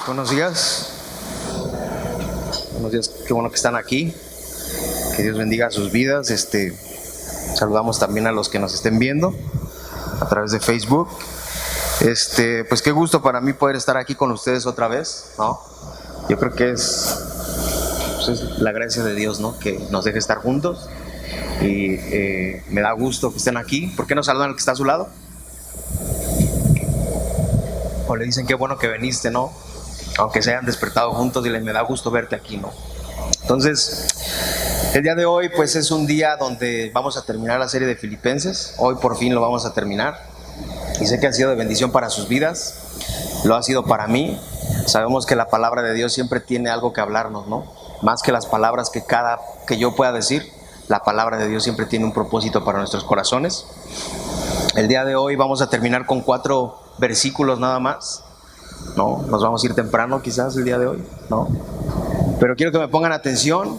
Buenos días. Buenos días, qué bueno que están aquí. Que Dios bendiga sus vidas. Saludamos también a los que nos estén viendo a través de Facebook. Pues qué gusto para mí poder estar aquí con ustedes otra vez, ¿no? Yo creo que es la gracia de Dios, ¿no? Que nos deje estar juntos. Y me da gusto que estén aquí. ¿Por qué no saludan al que está a su lado? O le dicen qué bueno que viniste, ¿no? Aunque se hayan despertado juntos, y me da gusto verte aquí, ¿no? Entonces, el día de hoy pues es un día donde vamos a terminar la serie de Filipenses. Hoy por fin lo vamos a terminar. Y sé que ha sido de bendición para sus vidas. Lo ha sido para mí. Sabemos que la palabra de Dios siempre tiene algo que hablarnos, ¿no? Más que las palabras que yo pueda decir, la palabra de Dios siempre tiene un propósito para nuestros corazones. El día de hoy vamos a terminar con 4 versículos nada más, ¿no? Nos vamos a ir temprano quizás el día de hoy, ¿no? Pero quiero que me pongan atención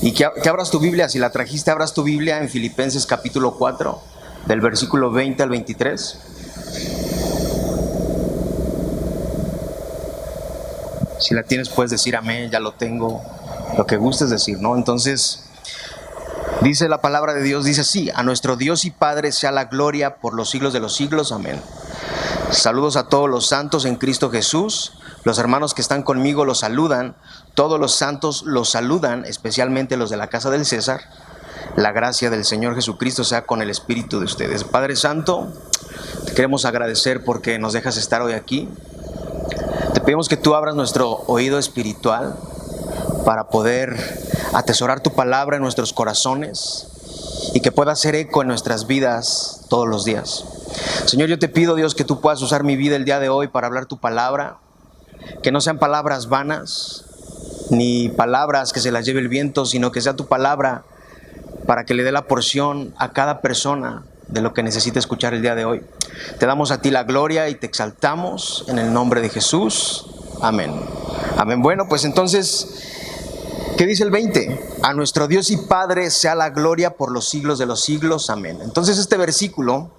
y que abras tu Biblia. Si la trajiste, abras tu Biblia en Filipenses capítulo 4, del versículo 20 al 23. Si la tienes, puedes decir amén, ya lo tengo, lo que gustes decir, ¿no? Entonces, dice la palabra de Dios, dice así: a nuestro Dios y Padre sea la gloria por los siglos de los siglos, amén. Saludos a todos los santos en Cristo Jesús. Los hermanos que están conmigo los saludan. Todos los santos los saludan, especialmente los de la casa del César. La gracia del Señor Jesucristo sea con el espíritu de ustedes. Padre Santo, te queremos agradecer porque nos dejas estar hoy aquí. Te pedimos que tú abras nuestro oído espiritual para poder atesorar tu palabra en nuestros corazones y que pueda hacer eco en nuestras vidas todos los días. Señor, yo te pido, Dios, que tú puedas usar mi vida el día de hoy para hablar tu palabra, que no sean palabras vanas, ni palabras que se las lleve el viento, sino que sea tu palabra para que le dé la porción a cada persona de lo que necesita escuchar el día de hoy. Te damos a ti la gloria y te exaltamos en el nombre de Jesús. Amén. Amén. Bueno, pues entonces, ¿qué dice el 20? A nuestro Dios y Padre sea la gloria por los siglos de los siglos. Amén. Entonces este versículo,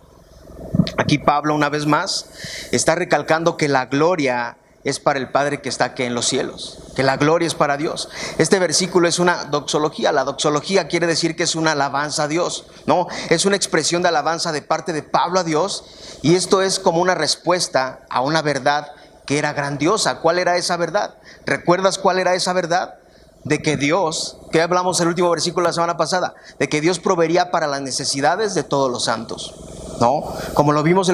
aquí Pablo una vez más está recalcando que la gloria es para el Padre que está aquí en los cielos, que la gloria es para Dios. Este versículo es una doxología. La doxología quiere decir que es una alabanza a Dios, ¿no? Es una expresión de alabanza de parte de Pablo a Dios, y esto es como una respuesta a una verdad que era grandiosa. ¿Cuál era esa verdad? ¿Recuerdas cuál era esa verdad? De que Dios, que hablamos el último versículo la semana pasada, de que Dios proveería para las necesidades de todos los santos, ¿no? Como lo vimos en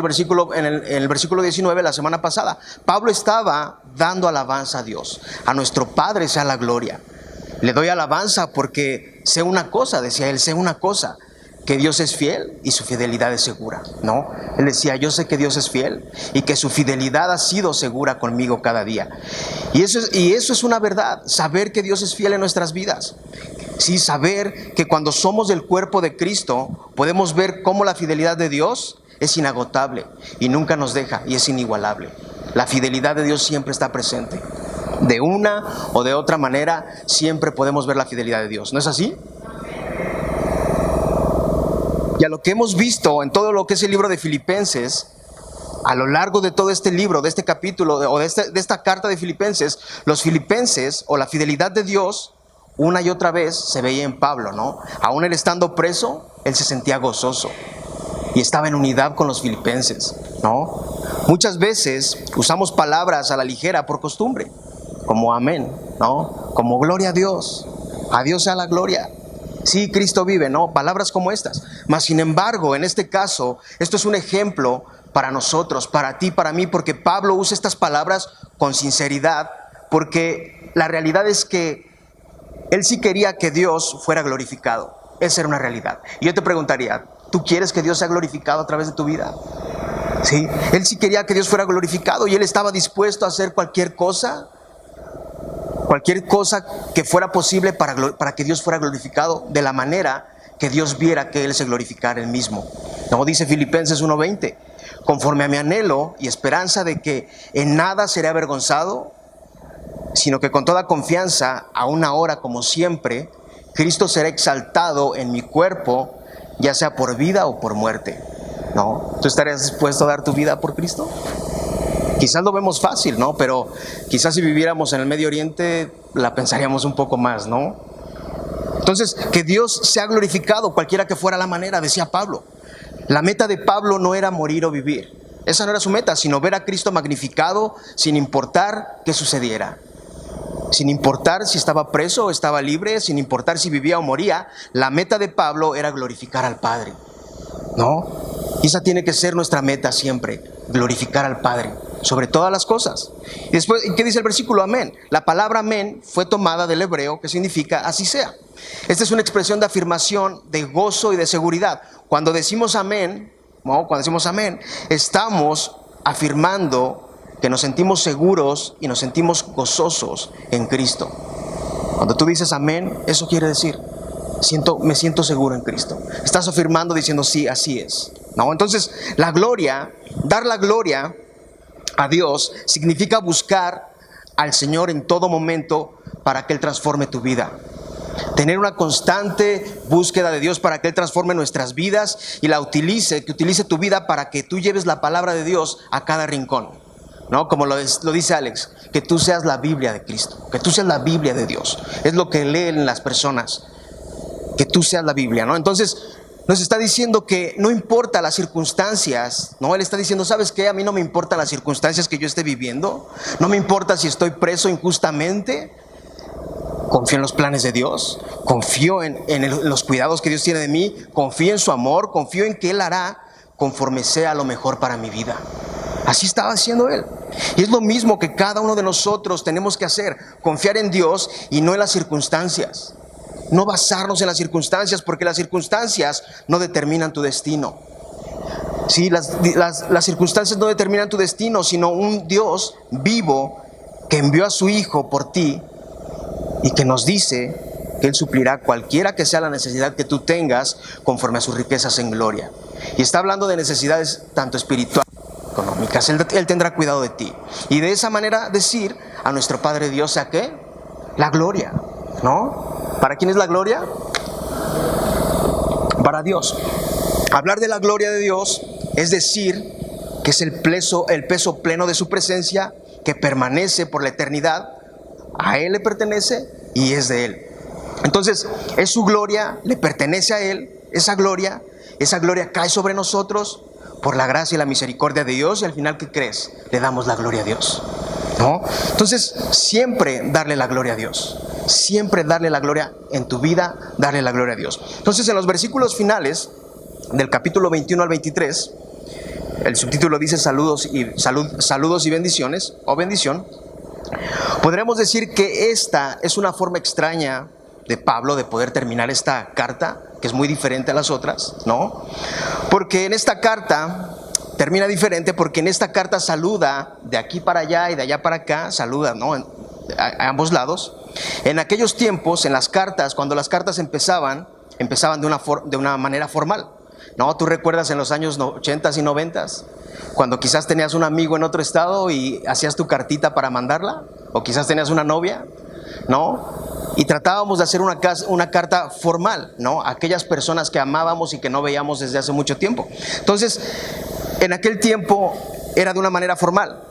el versículo 19 la semana pasada. Pablo estaba dando alabanza a Dios. A nuestro Padre sea la gloria. Le doy alabanza porque sé una cosa, decía él, sé una cosa, que Dios es fiel y su fidelidad es segura, ¿no? Él decía, yo sé que Dios es fiel y que su fidelidad ha sido segura conmigo cada día. Y eso es una verdad, saber que Dios es fiel en nuestras vidas. Sí, saber que cuando somos del cuerpo de Cristo podemos ver cómo la fidelidad de Dios es inagotable y nunca nos deja, y es inigualable. La fidelidad de Dios siempre está presente. De una o de otra manera siempre podemos ver la fidelidad de Dios, ¿no es así? Y a lo que hemos visto en todo lo que es el libro de Filipenses, a lo largo de todo este libro, de este capítulo o de esta carta de Filipenses, los filipenses o la fidelidad de Dios una y otra vez se veía en Pablo, ¿no? Aún él estando preso, él se sentía gozoso y estaba en unidad con los filipenses, ¿no? Muchas veces usamos palabras a la ligera por costumbre, como amén, ¿no? Como gloria a Dios sea la gloria. Sí, Cristo vive, ¿no? Palabras como estas. Mas sin embargo, en este caso, esto es un ejemplo para nosotros, para ti, para mí, porque Pablo usa estas palabras con sinceridad, porque la realidad es que él sí quería que Dios fuera glorificado. Esa era una realidad. Y yo te preguntaría, ¿tú quieres que Dios sea glorificado a través de tu vida? Sí, él sí quería que Dios fuera glorificado y él estaba dispuesto a hacer cualquier cosa que fuera posible para que Dios fuera glorificado de la manera que Dios viera que él se glorificara él mismo. Como dice Filipenses 1:20, conforme a mi anhelo y esperanza de que en nada seré avergonzado, sino que con toda confianza, aún ahora como siempre, Cristo será exaltado en mi cuerpo, ya sea por vida o por muerte, ¿no? ¿Tú estarías dispuesto a dar tu vida por Cristo? Quizás lo vemos fácil, ¿no? Pero quizás si viviéramos en el Medio Oriente la pensaríamos un poco más, ¿no? Entonces, que Dios sea glorificado, cualquiera que fuera la manera, decía Pablo. La meta de Pablo no era morir o vivir. Esa no era su meta, sino ver a Cristo magnificado sin importar qué sucediera. Sin importar si estaba preso o estaba libre, sin importar si vivía o moría, la meta de Pablo era glorificar al Padre, ¿no? Y esa tiene que ser nuestra meta siempre, glorificar al Padre sobre todas las cosas. Y después, ¿qué dice el versículo? Amén. La palabra amén fue tomada del hebreo, que significa así sea. Esta es una expresión de afirmación, de gozo y de seguridad. Cuando decimos amén, ¿no? Cuando decimos amén, estamos afirmando que nos sentimos seguros y nos sentimos gozosos en Cristo. Cuando tú dices amén, eso quiere decir, me siento seguro en Cristo. Estás afirmando diciendo sí, así es, ¿no? Entonces, la gloria, dar la gloria a Dios significa buscar al Señor en todo momento para que Él transforme tu vida. Tener una constante búsqueda de Dios para que Él transforme nuestras vidas y que utilice tu vida para que tú lleves la palabra de Dios a cada rincón, ¿no? Como lo dice Alex, que tú seas la Biblia de Cristo, que tú seas la Biblia de Dios. Es lo que leen las personas, que tú seas la Biblia, ¿no? Entonces, nos está diciendo que no importa las circunstancias, ¿no? Él está diciendo, ¿sabes qué? A mí no me importan las circunstancias que yo esté viviendo. No me importa si estoy preso injustamente. Confío en los planes de Dios. Confío en los cuidados que Dios tiene de mí. Confío en su amor. Confío en que Él hará conforme sea lo mejor para mi vida. Así estaba haciendo Él. Y es lo mismo que cada uno de nosotros tenemos que hacer. Confiar en Dios y no en las circunstancias. No basarnos en las circunstancias, porque las circunstancias no determinan tu destino. Sí, las circunstancias no determinan tu destino, sino un Dios vivo que envió a su Hijo por ti y que nos dice que Él suplirá cualquiera que sea la necesidad que tú tengas conforme a sus riquezas en gloria. Y está hablando de necesidades tanto espirituales como económicas. Él tendrá cuidado de ti. Y de esa manera decir a nuestro Padre Dios, ¿a qué? La gloria, ¿no? ¿Para quién es la gloria? Para Dios. Hablar de la gloria de Dios es decir que es el peso pleno de su presencia, que permanece por la eternidad. A Él le pertenece y es de Él. Entonces, es su gloria, le pertenece a Él. Esa gloria cae sobre nosotros por la gracia y la misericordia de Dios. Y al final, ¿qué crees? Le damos la gloria a Dios, ¿no? Entonces, siempre darle la gloria a Dios. Siempre darle la gloria en tu vida, darle la gloria a Dios. Entonces, en los versículos finales del capítulo 21 al 23, el subtítulo dice saludos y bendiciones, o bendición. Podremos decir que esta es una forma extraña de Pablo de poder terminar esta carta, que es muy diferente a las otras, ¿no? Porque en esta carta termina diferente, porque en esta carta saluda de aquí para allá y de allá para acá, saluda, ¿no? A ambos lados. En aquellos tiempos, en las cartas, cuando las cartas empezaban de una manera formal, ¿no? Tú recuerdas en los años 80 y 90, cuando quizás tenías un amigo en otro estado y hacías tu cartita para mandarla, o quizás tenías una novia, ¿no? Y tratábamos de hacer una carta formal, ¿no? A aquellas personas que amábamos y que no veíamos desde hace mucho tiempo. Entonces, en aquel tiempo era de una manera formal.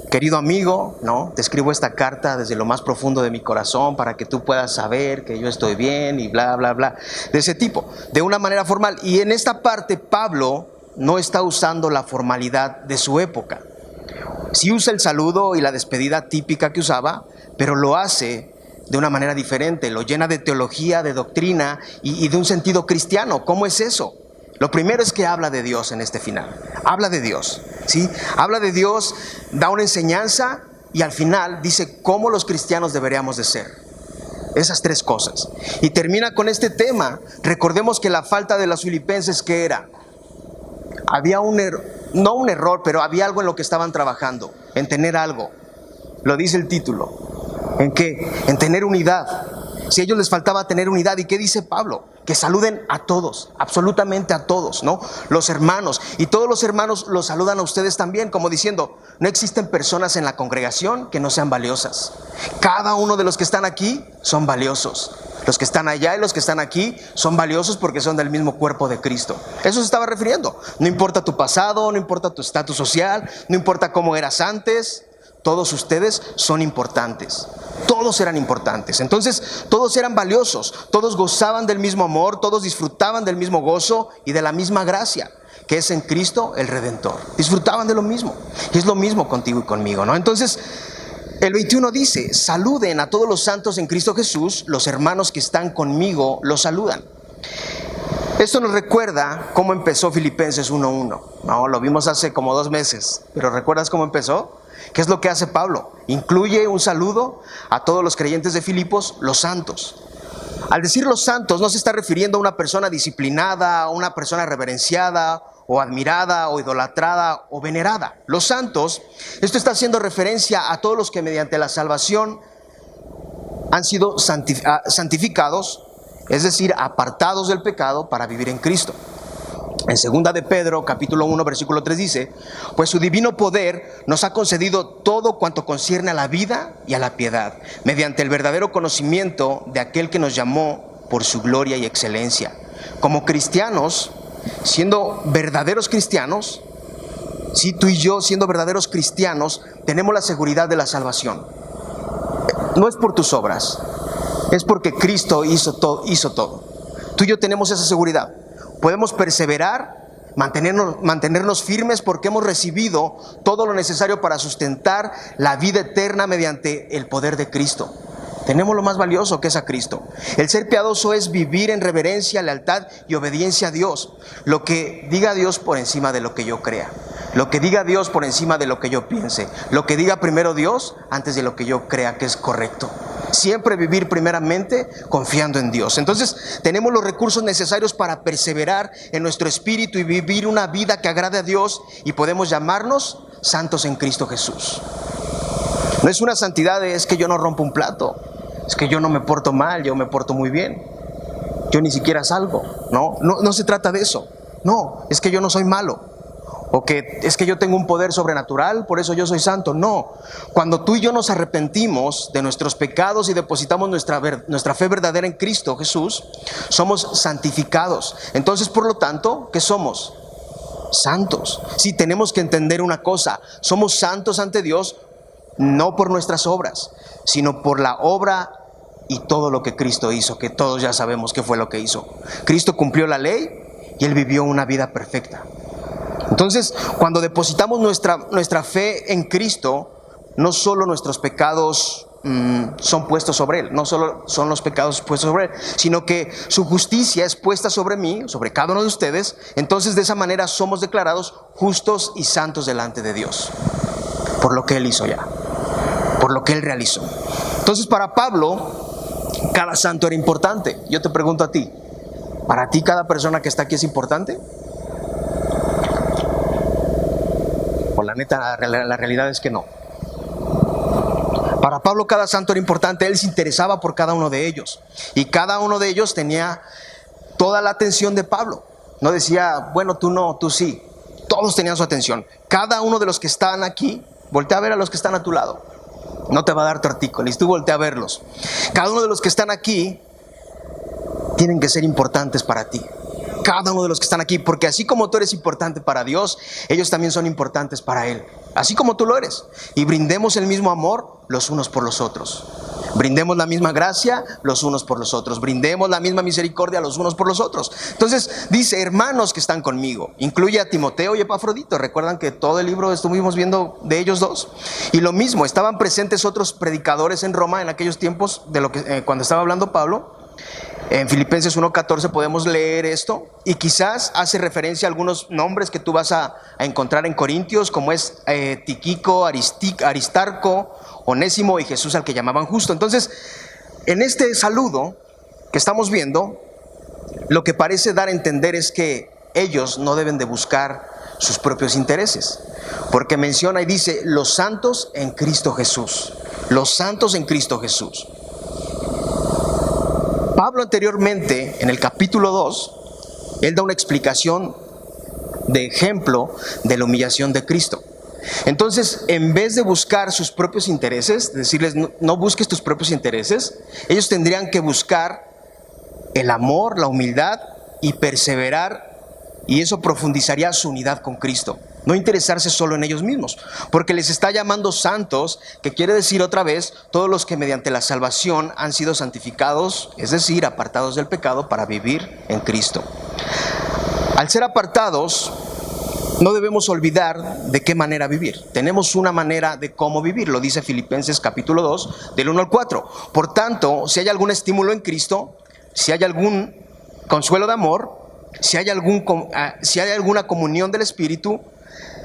Querido amigo, ¿no? Te escribo esta carta desde lo más profundo de mi corazón para que tú puedas saber que yo estoy bien y bla, bla, bla. De ese tipo, de una manera formal. Y en esta parte Pablo no está usando la formalidad de su época. Sí usa el saludo y la despedida típica que usaba, pero lo hace de una manera diferente. Lo llena de teología, de doctrina y de un sentido cristiano. ¿Cómo es eso? Lo primero es que habla de Dios en este final. Habla de Dios, ¿sí? Habla de Dios, da una enseñanza y al final dice cómo los cristianos deberíamos de ser. Esas tres cosas. Y termina con este tema. Recordemos que la falta de los filipenses, ¿qué era? Había no un error, pero había algo en lo que estaban trabajando, en tener algo. Lo dice el título. ¿En qué? En tener unidad. Si a ellos les faltaba tener unidad, ¿y qué dice Pablo? Que saluden a todos, absolutamente a todos, ¿no? Los hermanos, y todos los hermanos los saludan a ustedes también, como diciendo, no existen personas en la congregación que no sean valiosas. Cada uno de los que están aquí son valiosos. Los que están allá y los que están aquí son valiosos porque son del mismo cuerpo de Cristo. Eso se estaba refiriendo. No importa tu pasado, no importa tu estatus social, no importa cómo eras antes, todos ustedes son importantes. Todos eran importantes. Entonces, todos eran valiosos, todos gozaban del mismo amor, todos disfrutaban del mismo gozo y de la misma gracia, que es en Cristo el Redentor. Disfrutaban de lo mismo. Y es lo mismo contigo y conmigo, ¿no? Entonces, el 21 dice: saluden a todos los santos en Cristo Jesús, los hermanos que están conmigo los saludan. Esto nos recuerda cómo empezó Filipenses 1:1. No, lo vimos hace como 2 meses, pero ¿recuerdas cómo empezó? ¿Qué es lo que hace Pablo? Incluye un saludo a todos los creyentes de Filipos, los santos. Al decir los santos no se está refiriendo a una persona disciplinada, a una persona reverenciada, o admirada, o idolatrada, o venerada. Los santos, esto está haciendo referencia a todos los que mediante la salvación han sido santificados, es decir, apartados del pecado para vivir en Cristo. En 2 de Pedro, capítulo 1, versículo 3 dice: pues su divino poder nos ha concedido todo cuanto concierne a la vida y a la piedad, mediante el verdadero conocimiento de aquel que nos llamó por su gloria y excelencia. Como cristianos, siendo verdaderos cristianos, si tú y yo siendo verdaderos cristianos, tenemos la seguridad de la salvación. No es por tus obras, es porque Cristo hizo todo. Tú y yo tenemos esa seguridad. Podemos perseverar, mantenernos firmes porque hemos recibido todo lo necesario para sustentar la vida eterna mediante el poder de Cristo. Tenemos lo más valioso, que es a Cristo. El ser piadoso es vivir en reverencia, lealtad y obediencia a Dios. Lo que diga Dios por encima de lo que yo crea. Lo que diga Dios por encima de lo que yo piense. Lo que diga primero Dios antes de lo que yo crea que es correcto. Siempre vivir primeramente confiando en Dios. Entonces tenemos los recursos necesarios para perseverar en nuestro espíritu y vivir una vida que agrade a Dios, y podemos llamarnos santos en Cristo Jesús. No es una santidad de: es que yo no rompo un plato, es que yo no me porto mal, yo me porto muy bien, yo ni siquiera salgo. No se trata de eso. No, es que yo no soy malo, o que es que yo tengo un poder sobrenatural, por eso yo soy santo. No, cuando tú y yo nos arrepentimos de nuestros pecados y depositamos nuestra fe verdadera en Cristo Jesús, somos santificados. Entonces, por lo tanto, ¿qué somos? Santos. Sí, tenemos que entender una cosa: somos santos ante Dios, no por nuestras obras, sino por la obra y todo lo que Cristo hizo, que todos ya sabemos qué fue lo que hizo. Cristo cumplió la ley y Él vivió una vida perfecta. Entonces, cuando depositamos nuestra fe en Cristo, no solo nuestros pecados son puestos sobre Él, no solo son los pecados puestos sobre Él, sino que su justicia es puesta sobre mí, sobre cada uno de ustedes. Entonces, de esa manera somos declarados justos y santos delante de Dios, por lo que Él hizo ya, por lo que Él realizó. Entonces, para Pablo, cada santo era importante. Yo te pregunto a ti: ¿para ti cada persona que está aquí es importante? Pues la neta, la realidad es que no. Para Pablo cada santo era importante. Él se interesaba por cada uno de ellos, y cada uno de ellos tenía toda la atención de Pablo. No decía: bueno, tú no, tú sí. Todos tenían su atención. Cada uno de los que estaban aquí, voltea a ver a los que están a tu lado. No te va a dar tortícolis, tú voltea a verlos. Cada uno de los que están aquí tienen que ser importantes para ti. Cada uno de los que están aquí, porque así como tú eres importante para Dios, ellos también son importantes para Él, así como tú lo eres. Y brindemos el mismo amor los unos por los otros. Brindemos la misma gracia los unos por los otros. Brindemos la misma misericordia los unos por los otros. Entonces dice: hermanos que están conmigo. Incluye a Timoteo y Epafrodito. Recuerdan que todo el libro estuvimos viendo de ellos dos. Y lo mismo, estaban presentes otros predicadores en Roma en aquellos tiempos, de lo que cuando estaba hablando Pablo. En Filipenses 1:14 podemos leer esto, y quizás hace referencia a algunos nombres que tú vas a encontrar en Corintios, como es Tíquico, Aristarco, Onésimo y Jesús, al que llamaban justo. Entonces, en este saludo que estamos viendo, lo que parece dar a entender es que ellos no deben de buscar sus propios intereses, porque menciona y dice: los santos en Cristo Jesús. Los santos en Cristo Jesús. Pablo anteriormente, en el capítulo 2, él da una explicación de ejemplo de la humillación de Cristo. Entonces, en vez de buscar sus propios intereses, decirles: no busques tus propios intereses, ellos tendrían que buscar el amor, la humildad y perseverar, y eso profundizaría su unidad con Cristo. No interesarse solo en ellos mismos, porque les está llamando santos, que quiere decir otra vez, todos los que mediante la salvación han sido santificados, es decir, apartados del pecado para vivir en Cristo. Al ser apartados, no debemos olvidar de qué manera vivir. Tenemos una manera de cómo vivir, lo dice Filipenses capítulo 2, del 1 al 4. Por tanto, si hay algún estímulo en Cristo, si hay algún consuelo de amor, si hay alguna comunión del Espíritu,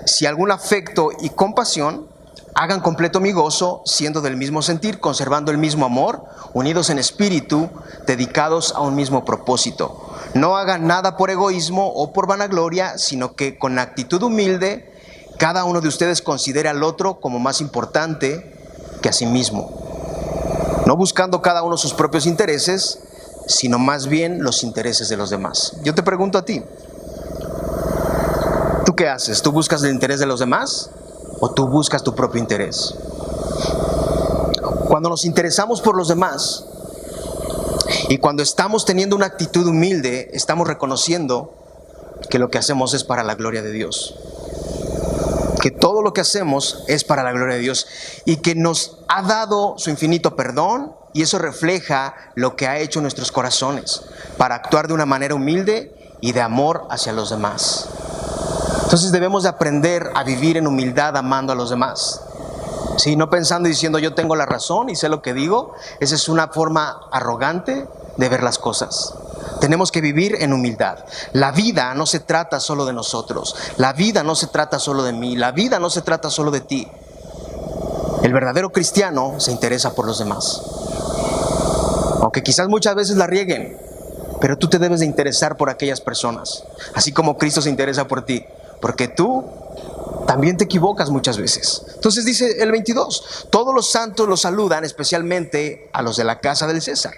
si algún afecto y compasión, hagan completo mi gozo, siendo del mismo sentir, conservando el mismo amor, unidos en espíritu, dedicados a un mismo propósito. No hagan nada por egoísmo o por vanagloria, sino que con actitud humilde, cada uno de ustedes considere al otro como más importante que a sí mismo. No buscando cada uno sus propios intereses, sino más bien los intereses de los demás. Yo te pregunto a ti, ¿tú qué haces? ¿Tú buscas el interés de los demás o tú buscas tu propio interés? Cuando nos interesamos por los demás y cuando estamos teniendo una actitud humilde, estamos reconociendo que lo que hacemos es para la gloria de Dios. Que todo lo que hacemos es para la gloria de Dios y que nos ha dado su infinito perdón, y eso refleja lo que ha hecho en nuestros corazones para actuar de una manera humilde y de amor hacia los demás. Entonces debemos de aprender a vivir en humildad amando a los demás. Sí, no pensando y diciendo yo tengo la razón y sé lo que digo. Esa es una forma arrogante de ver las cosas. Tenemos que vivir en humildad. La vida no se trata solo de nosotros. La vida no se trata solo de mí. La vida no se trata solo de ti. El verdadero cristiano se interesa por los demás. Aunque quizás muchas veces la rieguen, pero tú te debes de interesar por aquellas personas, así como Cristo se interesa por ti, porque tú también te equivocas muchas veces. Entonces dice el 22, todos los santos los saludan, especialmente a los de la casa del César.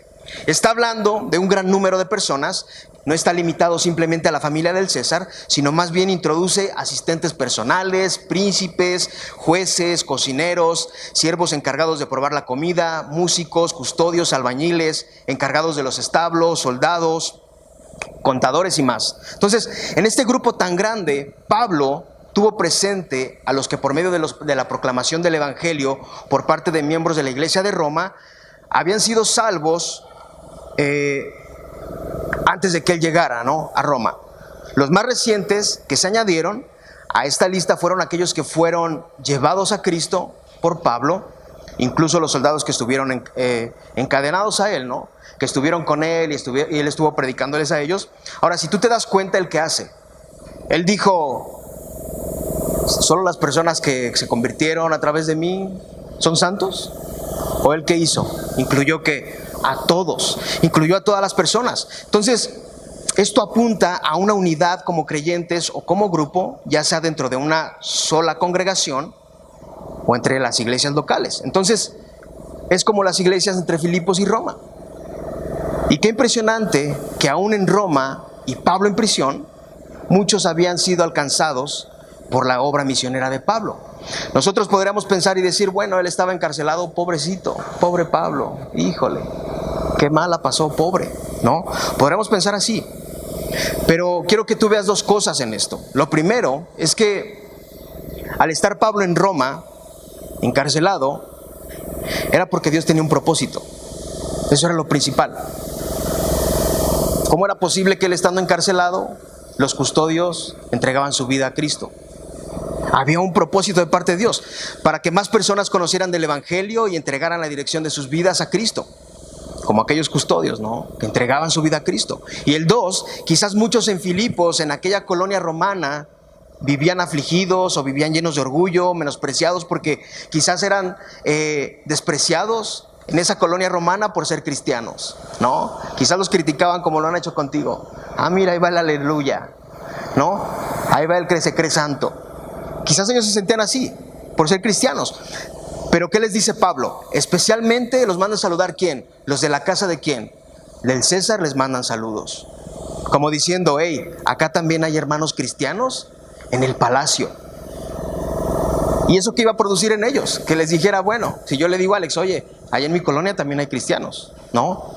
Está hablando de un gran número de personas, no está limitado simplemente a la familia del César, sino más bien introduce asistentes personales, príncipes, jueces, cocineros, siervos encargados de probar la comida, músicos, custodios, albañiles, encargados de los establos, soldados, contadores y más. Entonces, en este grupo tan grande, Pablo tuvo presente a los que por medio de la proclamación del Evangelio por parte de miembros de la iglesia de Roma habían sido salvos antes de que él llegara, ¿no?, a Roma. Los más recientes que se añadieron a esta lista fueron aquellos que fueron llevados a Cristo por Pablo, incluso los soldados que estuvieron encadenados a él, ¿no?, que estuvieron con él y él estuvo predicándoles a ellos. Ahora, si tú te das cuenta, ¿el qué hace? Él dijo, ¿solo las personas que se convirtieron a través de mí son santos? ¿O él qué hizo? Incluyó que a todos, incluyó a todas las personas. Entonces, esto apunta a una unidad como creyentes o como grupo, ya sea dentro de una sola congregación o entre las iglesias locales. Entonces, es como las iglesias entre Filipos y Roma. Y qué impresionante que aún en Roma y Pablo en prisión, muchos habían sido alcanzados por la obra misionera de Pablo. Nosotros podríamos pensar y decir, bueno, él estaba encarcelado, pobrecito, pobre Pablo, híjole, qué mala pasó, pobre, ¿no? Podríamos pensar así. Pero quiero que tú veas dos cosas en esto. Lo primero es que al estar Pablo en Roma, encarcelado, era porque Dios tenía un propósito. Eso era lo principal. ¿Cómo era posible que él estando encarcelado, los custodios entregaban su vida a Cristo? Había un propósito de parte de Dios, para que más personas conocieran del Evangelio y entregaran la dirección de sus vidas a Cristo, como aquellos custodios, ¿no?, que entregaban su vida a Cristo. Y el dos, quizás muchos en Filipos, en aquella colonia romana, vivían afligidos o vivían llenos de orgullo, menospreciados, porque quizás eran despreciados en esa colonia romana por ser cristianos, ¿no? Quizás los criticaban como lo han hecho contigo. Ah, mira, ahí va el aleluya, ¿no? Ahí va el que se cree santo. Quizás ellos se sentían así por ser cristianos. Pero ¿qué les dice Pablo? Especialmente los manda a saludar, ¿quién? Los de la casa de ¿quién? Del César les mandan saludos. Como diciendo, hey, acá también hay hermanos cristianos en el palacio. ¿Y eso qué iba a producir en ellos? Que les dijera, bueno, si yo le digo a Alex, oye, allá en mi colonia también hay cristianos, ¿no?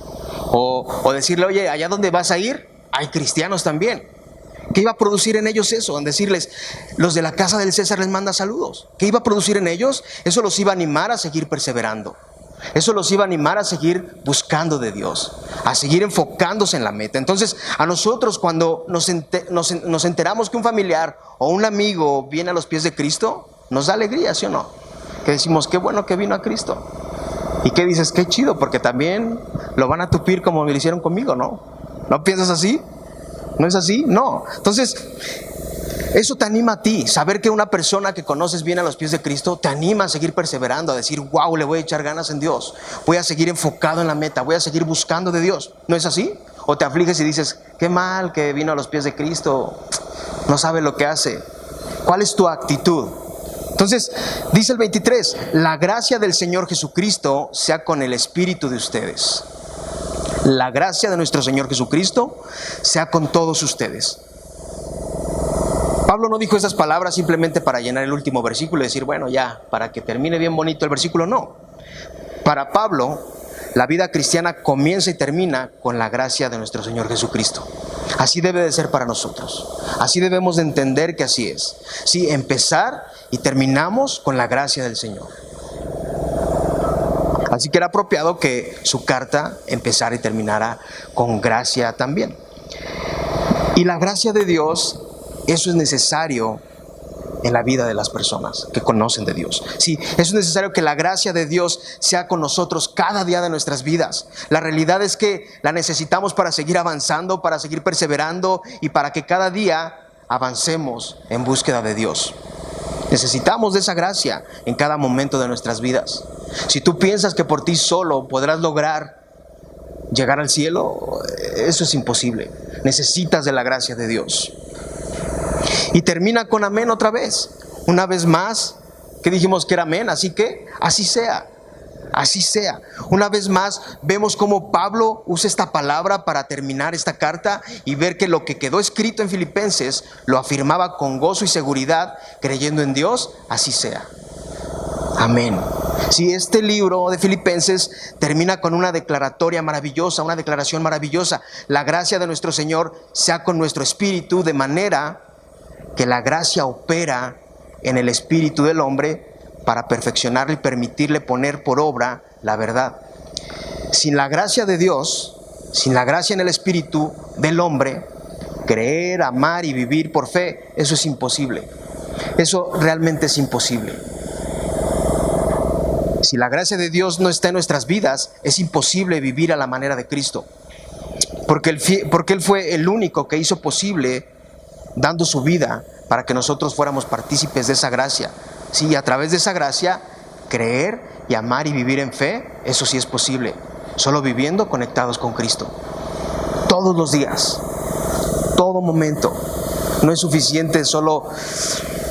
O decirle, oye, allá donde vas a ir, hay cristianos también. ¿Qué iba a producir en ellos eso? En decirles, los de la casa del César les manda saludos. ¿Qué iba a producir en ellos? Eso los iba a animar a seguir perseverando. Eso los iba a animar a seguir buscando de Dios, a seguir enfocándose en la meta. Entonces, a nosotros cuando nos enteramos que un familiar o un amigo viene a los pies de Cristo, nos da alegría, ¿sí o no? Que decimos, qué bueno que vino a Cristo. Y que dices, qué chido, porque también lo van a tupir como me lo hicieron conmigo, ¿no? ¿No piensas así? ¿No es así? No. Entonces, eso te anima a ti, saber que una persona que conoces viene a los pies de Cristo, te anima a seguir perseverando, a decir, wow, le voy a echar ganas en Dios, voy a seguir enfocado en la meta, voy a seguir buscando de Dios. ¿No es así? O te afliges y dices, qué mal que vino a los pies de Cristo, no sabe lo que hace. ¿Cuál es tu actitud? Entonces, dice el 23, la gracia del Señor Jesucristo sea con el espíritu de ustedes. La gracia de nuestro Señor Jesucristo sea con todos ustedes. Pablo no dijo esas palabras simplemente para llenar el último versículo y decir, bueno, ya, para que termine bien bonito el versículo. No. Para Pablo, la vida cristiana comienza y termina con la gracia de nuestro Señor Jesucristo. Así debe de ser para nosotros. Así debemos de entender que así es. Sí, empezar y terminamos con la gracia del Señor. Así que era apropiado que su carta empezara y terminara con gracia también. Y la gracia de Dios, eso es necesario en la vida de las personas que conocen de Dios. Sí, eso es necesario que la gracia de Dios sea con nosotros cada día de nuestras vidas. La realidad es que la necesitamos para seguir avanzando, para seguir perseverando y para que cada día avancemos en búsqueda de Dios. Necesitamos de esa gracia en cada momento de nuestras vidas. Si tú piensas que por ti solo podrás lograr llegar al cielo, eso es imposible. Necesitas de la gracia de Dios. Y termina con amén otra vez. Una vez más, que dijimos que era amén, así que así sea. Así sea. Una vez más, vemos cómo Pablo usa esta palabra para terminar esta carta y ver que lo que quedó escrito en Filipenses lo afirmaba con gozo y seguridad, creyendo en Dios, así sea. Amén. Si este libro de Filipenses termina con una declaratoria maravillosa, una declaración maravillosa, la gracia de nuestro Señor sea con nuestro espíritu, de manera que la gracia opera en el espíritu del hombre para perfeccionarle y permitirle poner por obra la verdad. Sin la gracia de Dios, sin la gracia en el espíritu del hombre, creer, amar y vivir por fe, eso es imposible. Eso realmente es imposible. Si la gracia de Dios no está en nuestras vidas, es imposible vivir a la manera de Cristo. Porque Él fue el único que hizo posible, dando su vida para que nosotros fuéramos partícipes de esa gracia. Sí, a través de esa gracia, creer y amar y vivir en fe, eso sí es posible. Solo viviendo conectados con Cristo. Todos los días, todo momento. No es suficiente solo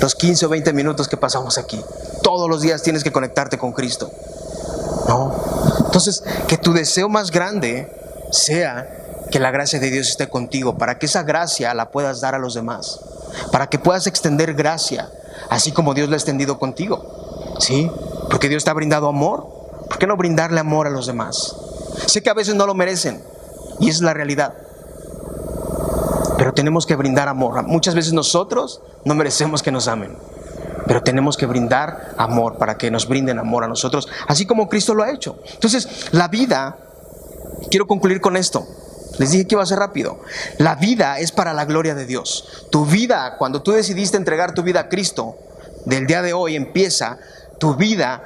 los 15 o 20 minutos que pasamos aquí. Todos los días tienes que conectarte con Cristo. ¿No? Entonces, que tu deseo más grande sea que la gracia de Dios esté contigo, para que esa gracia la puedas dar a los demás, para que puedas extender gracia, así como Dios la ha extendido contigo. ¿Sí? Porque Dios te ha brindado amor. ¿Por qué no brindarle amor a los demás? Sé que a veces no lo merecen, y esa es la realidad. Pero tenemos que brindar amor. Muchas veces nosotros no merecemos que nos amen, pero tenemos que brindar amor para que nos brinden amor a nosotros, así como Cristo lo ha hecho. Entonces, la vida, quiero concluir con esto. Les dije que iba a ser rápido. La vida es para la gloria de Dios. Tu vida, cuando tú decidiste entregar tu vida a Cristo, del día de hoy empieza tu vida.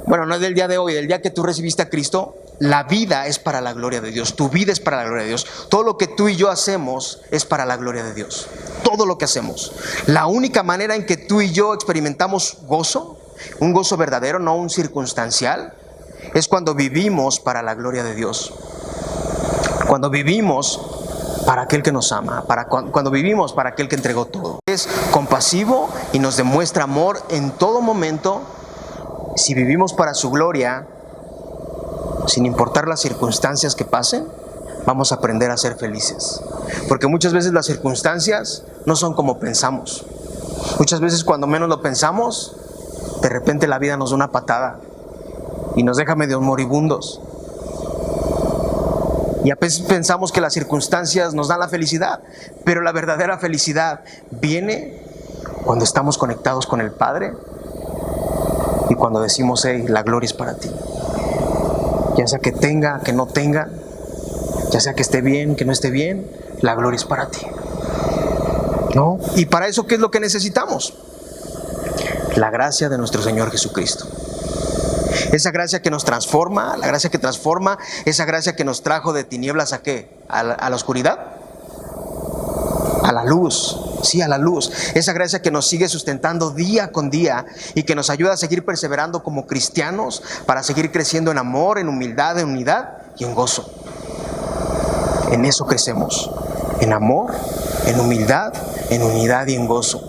Bueno, no es del día de hoy, del día que tú recibiste a Cristo. La vida es para la gloria de Dios. Tu vida es para la gloria de Dios. Todo lo que tú y yo hacemos es para la gloria de Dios. Todo lo que hacemos. La única manera en que tú y yo experimentamos gozo, un gozo verdadero, no un circunstancial, es cuando vivimos para la gloria de Dios. Cuando vivimos para aquel que nos ama, cuando vivimos para aquel que entregó todo. Es compasivo y nos demuestra amor en todo momento. Si vivimos para su gloria, sin importar las circunstancias que pasen, vamos a aprender a ser felices. Porque muchas veces las circunstancias no son como pensamos. Muchas veces cuando menos lo pensamos, de repente la vida nos da una patada y nos deja medio moribundos. Y a veces pensamos que las circunstancias nos dan la felicidad, pero la verdadera felicidad viene cuando estamos conectados con el Padre y cuando decimos, hey, la gloria es para ti. Ya sea que tenga, que no tenga, ya sea que esté bien, que no esté bien, la gloria es para ti. ¿No? Y para eso, ¿qué es lo que necesitamos? La gracia de nuestro Señor Jesucristo. Esa gracia que nos transforma, la gracia que transforma, esa gracia que nos trajo de tinieblas ¿a qué? ¿A la oscuridad? A la luz, sí, a la luz. Esa gracia que nos sigue sustentando día con día y que nos ayuda a seguir perseverando como cristianos para seguir creciendo en amor, en humildad, en unidad y en gozo. En eso crecemos, en amor, en humildad, en unidad y en gozo.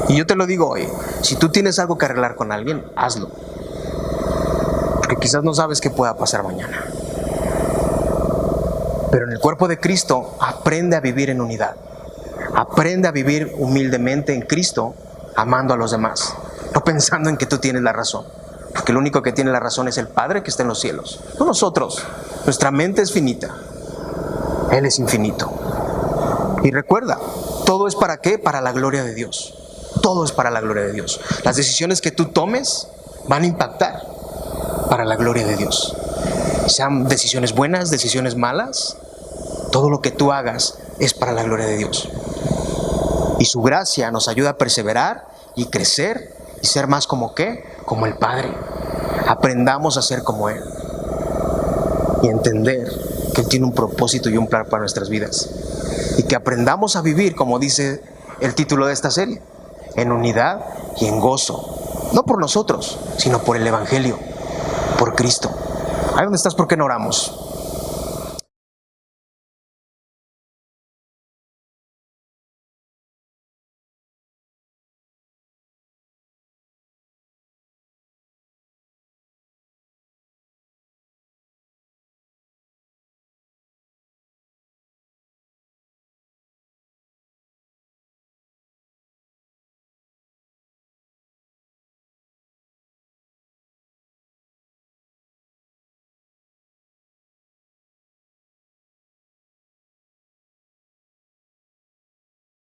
Y yo te lo digo hoy, si tú tienes algo que arreglar con alguien, hazlo. Porque quizás no sabes qué pueda pasar mañana. Pero en el cuerpo de Cristo, aprende a vivir en unidad. Aprende a vivir humildemente en Cristo, amando a los demás. No pensando en que tú tienes la razón. Porque el único que tiene la razón es el Padre que está en los cielos. No nosotros. Nuestra mente es finita. Él es infinito. Y recuerda, todo es para qué? Para la gloria de Dios. Todo es para la gloria de Dios. Las decisiones que tú tomes van a impactar para la gloria de Dios. Sean decisiones buenas, decisiones malas, todo lo que tú hagas es para la gloria de Dios. Y su gracia nos ayuda a perseverar y crecer y ser más como ¿qué? Como el Padre. Aprendamos a ser como Él y entender que Él tiene un propósito y un plan para nuestras vidas. Y que aprendamos a vivir, como dice el título de esta serie, en unidad y en gozo. No por nosotros, sino por el Evangelio, por Cristo. Ahí donde estás, ¿por qué no oramos?